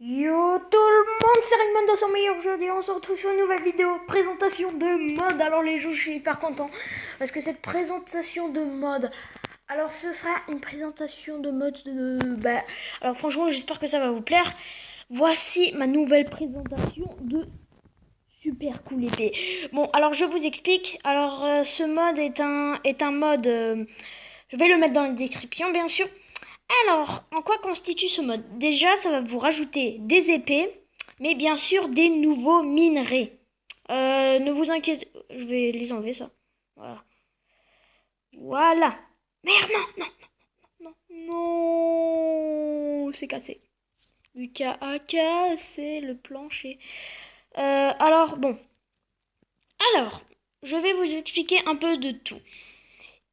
Yo tout le monde, c'est Raymond dans son meilleur jeu et on se retrouve sur une nouvelle vidéo présentation de mode. Alors les jeux, je suis hyper content parce que cette présentation de mode, alors ce sera une présentation de mode alors franchement j'espère que ça va vous plaire. Voici ma nouvelle présentation de super cool épée. Bon alors je vous explique. Alors ce mode est un mode, je vais le mettre dans la description bien sûr. Alors, en quoi constitue ce mode? Déjà, ça va vous rajouter des épées, mais bien sûr des nouveaux minerais. Ne vous inquiétez, je vais les enlever ça. Voilà. Voilà. Merde, non, non, non, non, c'est cassé. Lucas a cassé le plancher. Alors, bon. Alors, je vais vous expliquer un peu de tout.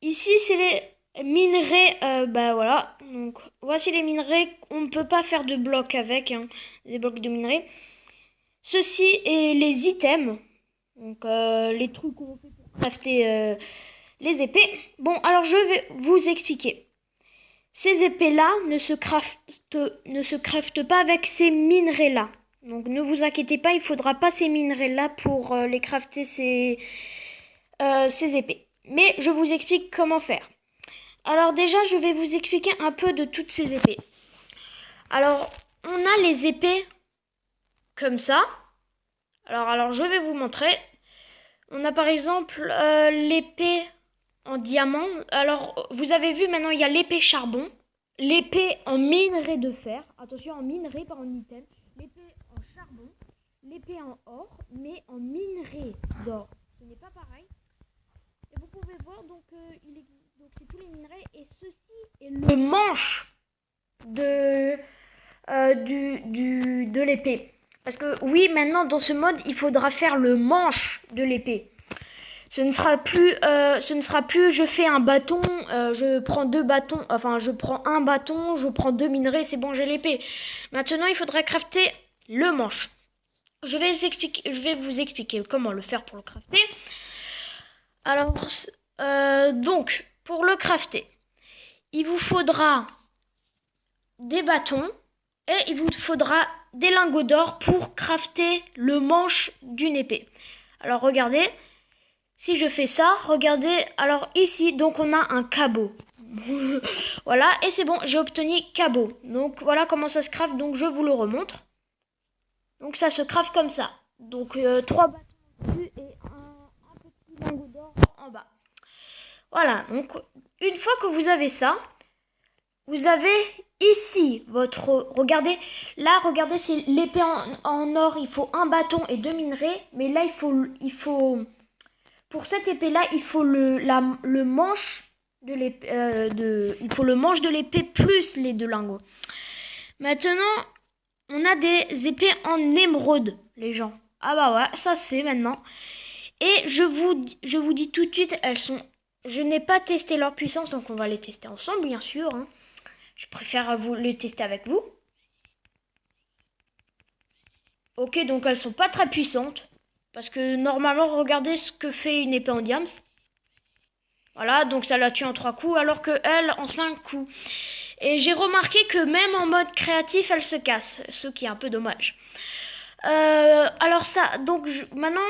Ici, c'est les minerais, voilà, donc voici les minerais, on ne peut pas faire de blocs avec, des blocs de minerais. Ceci est les items, donc les trucs qu'on fait pour crafter les épées. Bon, alors je vais vous expliquer. Ces épées-là ne se craftent pas avec ces minerais-là. Donc ne vous inquiétez pas, il ne faudra pas ces minerais-là pour les crafter ces épées. Mais je vous explique comment faire. Alors déjà, je vais vous expliquer un peu de toutes ces épées. Alors, on a les épées comme ça. Alors je vais vous montrer. On a par exemple l'épée en diamant. Alors, vous avez vu, maintenant, il y a l'épée charbon. L'épée en minerai de fer. Attention, en minerai, pas en item. L'épée en charbon. L'épée en or, mais en minerai d'or. Ce n'est pas pareil. Et vous pouvez voir, donc, donc c'est tous les minerais. Et ceci est le manche de l'épée. Parce que oui, maintenant dans ce mode, il faudra faire le manche de l'épée. Ce ne sera plus je fais un bâton, je prends deux bâtons, enfin je prends un bâton, je prends deux minerais, c'est bon, j'ai l'épée. Maintenant, il faudra crafter le manche. Je vais vous expliquer comment le faire pour le crafter. Alors, donc, pour le crafter, il vous faudra des bâtons et il vous faudra des lingots d'or pour crafter le manche d'une épée. Alors regardez, si je fais ça, regardez, alors ici, donc on a un cabot. Voilà, et c'est bon, j'ai obtenu cabot. Donc voilà comment ça se craft, donc je vous le remontre. Donc ça se craft comme ça. Donc 3 bâtons dessus et un petit lingot d'or en bas. Voilà, donc une fois que vous avez ça, vous avez ici votre... Regardez, là, regardez, c'est l'épée en or. Il faut un bâton et deux minerais. Mais là, il faut pour cette épée-là, il faut le manche de l'épée, il faut le manche de l'épée plus les deux lingots. Maintenant, on a des épées en émeraude, les gens. Ah bah ouais, ça se fait maintenant. Et je vous dis tout de suite, elles sont... Je n'ai pas testé leur puissance, donc on va les tester ensemble, bien sûr. Je préfère vous les tester avec vous. Ok, donc elles sont pas très puissantes. Parce que normalement, regardez ce que fait une épée en diams. Voilà, donc ça la tue en 3 coups, alors que elle en 5 coups. Et j'ai remarqué que même en mode créatif, elle se casse. Ce qui est un peu dommage. Alors ça, donc maintenant,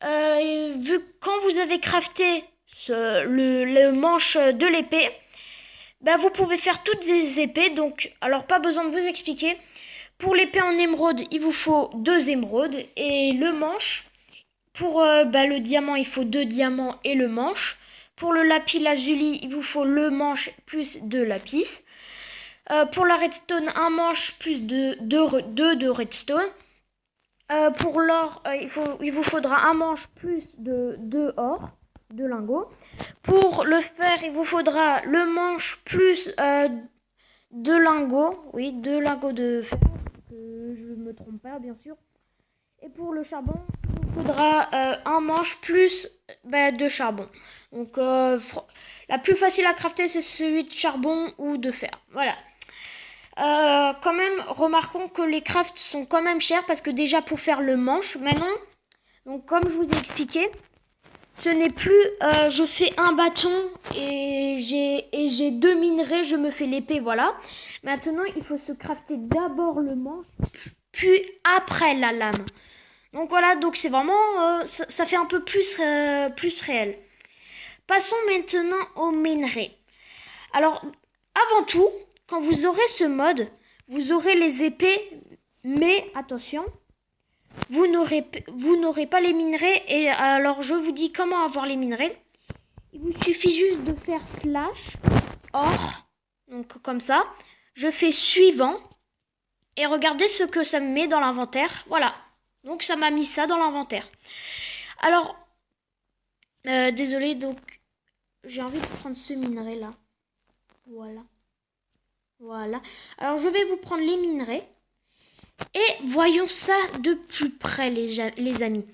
vu quand vous avez crafté le manche de l'épée, ben vous pouvez faire toutes les épées, donc alors pas besoin de vous expliquer. Pour l'épée en émeraude, il vous faut 2 émeraudes et le manche. Pour le diamant, il faut 2 diamants et le manche. Pour le lapis lazuli, il vous faut le manche plus 2 lapis. Pour la redstone, un manche plus 2 de redstone. Pour l'or, il vous faudra un manche plus de 2 or, 2 lingots. Pour le fer, il vous faudra le manche plus 2 lingots. Oui, 2 lingots de fer. Que je ne me trompe pas, bien sûr. Et pour le charbon, il vous faudra un manche plus de charbon. Donc, la plus facile à crafter, c'est celui de charbon ou de fer. Voilà. Quand même, remarquons que les crafts sont quand même chers parce que déjà pour faire le manche, maintenant, donc comme je vous ai expliqué, Ce n'est plus je fais un bâton et j'ai 2 minerais, je me fais l'épée, voilà. Maintenant, il faut se crafter d'abord le manche, puis après la lame. Donc voilà, donc c'est vraiment, ça fait un peu plus réel. Passons maintenant au minerai. Alors, avant tout, quand vous aurez ce mode, vous aurez les épées, mais attention, vous n'aurez pas les minerais. Et alors, je vous dis comment avoir les minerais. Il vous suffit juste de faire slash or, donc comme ça. Je fais suivant et regardez ce que ça me met dans l'inventaire. Voilà, donc ça m'a mis ça dans l'inventaire. Alors, désolé, donc j'ai envie de prendre ce minerai là. Voilà. Alors, je vais vous prendre les minerais. Et voyons ça de plus près, les amis.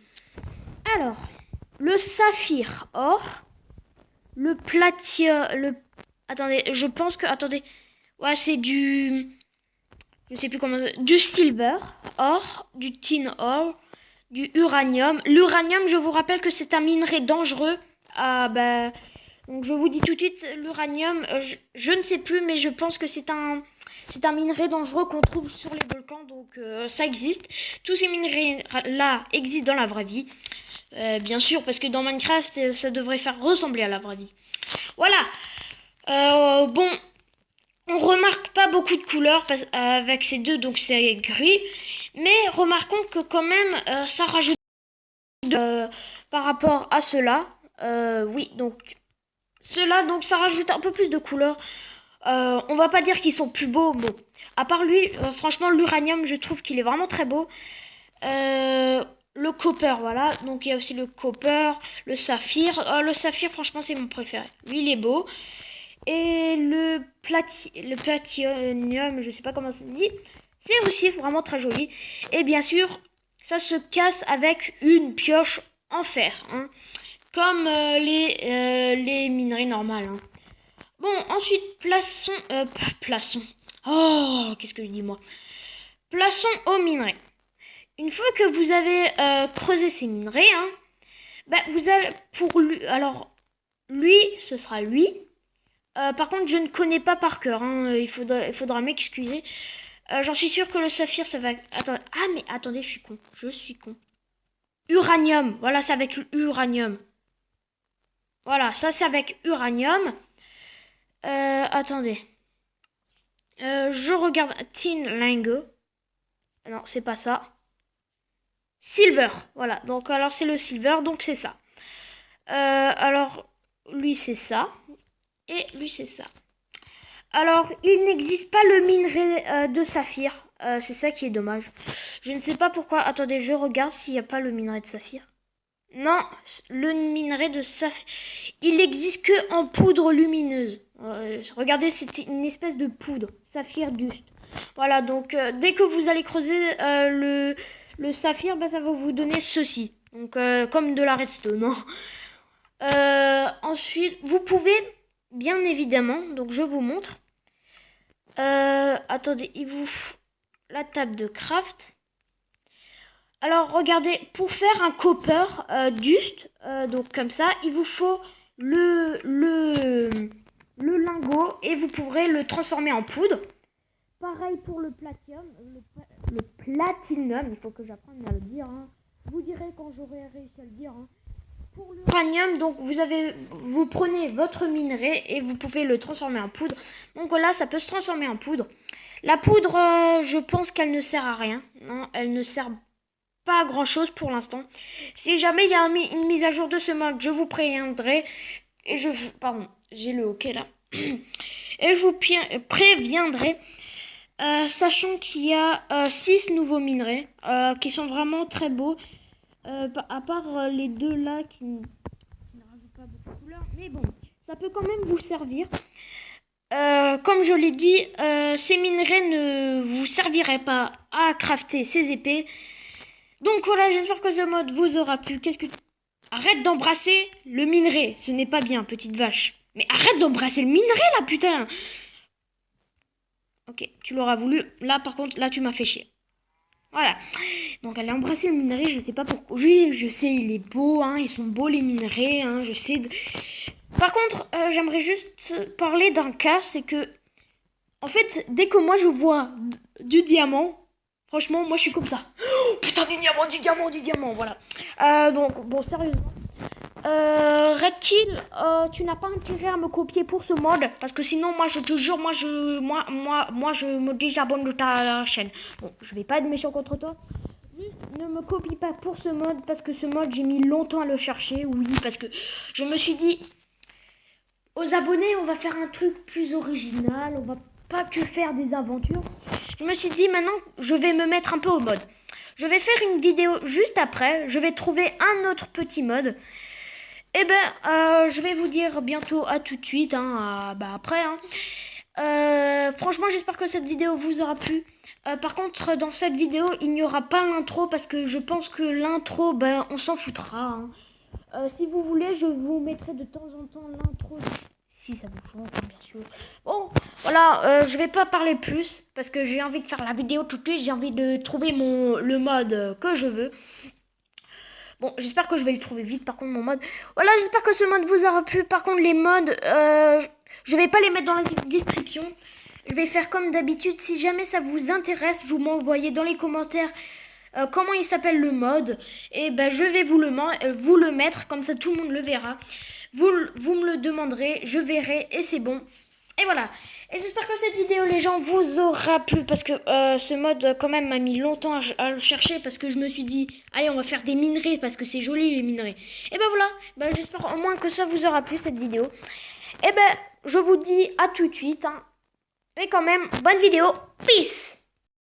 Alors, le saphir or, le platine... Attendez, je pense que... Attendez. Ouais, c'est du... Je sais plus comment... Du silver or, du tin or, du uranium. L'uranium, je vous rappelle que c'est un minerai dangereux. Donc, je vous dis tout de suite, l'uranium, je ne sais plus, mais je pense que c'est un minerai dangereux qu'on trouve sur les volcans, donc ça existe. Tous ces minerais-là existent dans la vraie vie. Bien sûr, parce que dans Minecraft, ça devrait faire ressembler à la vraie vie. Voilà. Bon, on remarque pas beaucoup de couleurs avec ces deux, donc c'est gris. Mais remarquons que quand même, ça rajoute par rapport à cela. Oui, donc cela, donc ça rajoute un peu plus de couleurs. On va pas dire qu'ils sont plus beaux. Bon, à part lui, franchement, l'uranium, je trouve qu'il est vraiment très beau. Le copper, voilà. Donc il y a aussi le copper, le saphir. Le saphir, franchement, c'est mon préféré. Lui, il est beau. Et le platinium, je sais pas comment ça se dit. C'est aussi vraiment très joli. Et bien sûr, ça se casse avec une pioche en fer, hein. Comme les minerais normales, hein. Bon, ensuite, plaçons. Oh, qu'est-ce que je dis, moi? Plaçons aux minerais. Une fois que vous avez creusé ces minerais, hein, vous allez pour lui. Alors, lui, ce sera lui. Par contre, je ne connais pas par cœur, hein. Il faudra m'excuser. J'en suis sûre que le saphir, ça va... Attendez. Ah, mais attendez, je suis con. Uranium. Voilà, c'est avec l'uranium. Voilà, ça c'est avec uranium. Attendez. Je regarde tin lingot. Non, c'est pas ça. Silver. Voilà, donc alors c'est le silver, donc c'est ça. Alors, lui c'est ça. Et lui c'est ça. Alors, il n'existe pas le minerai de saphir. C'est ça qui est dommage. Je ne sais pas pourquoi. Attendez, je regarde s'il n'y a pas le minerai de saphir. Non, le minerai de saphir, il n'existe que en poudre lumineuse. Regardez, c'est une espèce de poudre, saphir dust. Voilà, donc dès que vous allez creuser le saphir, ça va vous donner ceci. Donc comme de la redstone, hein. Ensuite, vous pouvez, bien évidemment, donc je vous montre. Attendez, il vous faut la table de craft. Alors, regardez, pour faire un copper dust, donc comme ça, il vous faut le lingot et vous pourrez le transformer en poudre. Pareil pour le platinum, le platinum, il faut que j'apprenne à le dire, hein. Je vous dirai quand j'aurai réussi à le dire, hein. Pour l'uranium, donc vous prenez votre minerai et vous pouvez le transformer en poudre. Donc voilà, ça peut se transformer en poudre. La poudre, je pense qu'elle ne sert à rien. Non, elle ne sert pas à grand chose pour l'instant. Si jamais il y a une mise à jour de ce mode, je vous préviendrai. Et pardon, j'ai le hockey là. Et je vous préviendrai. Sachant qu'il y a 6 nouveaux minerais qui sont vraiment très beaux. À part les deux là qui ne rajoutent pas beaucoup de couleurs. Mais bon, ça peut quand même vous servir. Comme je l'ai dit, ces minerais ne vous serviraient pas à crafter ces épées. Donc voilà, j'espère que ce mode vous aura plu. Arrête d'embrasser le minerai. Ce n'est pas bien, petite vache. Mais arrête d'embrasser le minerai là, putain. Ok, tu l'auras voulu. Là, par contre, là, tu m'as fait chier. Voilà. Donc elle a embrassé le minerai, je sais pas pourquoi. Oui, je sais, il est beau, hein, ils sont beaux les minerais, hein, je sais. Par contre, j'aimerais juste parler d'un cas, c'est que, en fait, dès que moi je vois du diamant, franchement, moi je suis comme ça. Oh, putain, du diamant, voilà. Donc, bon, sérieusement. Red Kill, tu n'as pas intérêt à me copier pour ce mode parce que sinon moi je te jure moi je me désabonne de ta chaîne. Bon, je vais pas être méchant contre toi. Juste ne me copie pas pour ce mode parce que ce mode j'ai mis longtemps à le chercher. Oui, parce que je me suis dit aux abonnés on va faire un truc plus original, on va pas que faire des aventures. Je me suis dit maintenant je vais me mettre un peu au mode. Je vais faire une vidéo juste après, je vais trouver un autre petit mode. Eh ben, je vais vous dire bientôt à tout de suite, hein, après. Hein. Franchement, j'espère que cette vidéo vous aura plu. Par contre, dans cette vidéo, il n'y aura pas l'intro parce que je pense que l'intro, ben, on s'en foutra. Hein. Si vous voulez, je vous mettrai de temps en temps l'intro. Si ça vous chante, bien sûr. Bon, voilà, je vais pas parler plus parce que j'ai envie de faire la vidéo tout de suite. J'ai envie de trouver le mode que je veux. Bon, j'espère que je vais le trouver vite, par contre, mon mode. Voilà, j'espère que ce mode vous aura plu. Par contre, les modes, je vais pas les mettre dans la description. Je vais faire comme d'habitude. Si jamais ça vous intéresse, vous m'envoyez dans les commentaires comment il s'appelle le mode. Et ben, je vais vous le mettre, comme ça tout le monde le verra. Vous me le demanderez, je verrai, et c'est bon. Et voilà. Et j'espère que cette vidéo, les gens, vous aura plu. Parce que ce mode, quand même, m'a mis longtemps à le chercher. Parce que je me suis dit, allez, on va faire des minerais. Parce que c'est joli, les minerais. Et ben voilà. Ben, j'espère au moins que ça vous aura plu, cette vidéo. Et ben, je vous dis à tout de suite. Hein. Et quand même, bonne vidéo. Peace.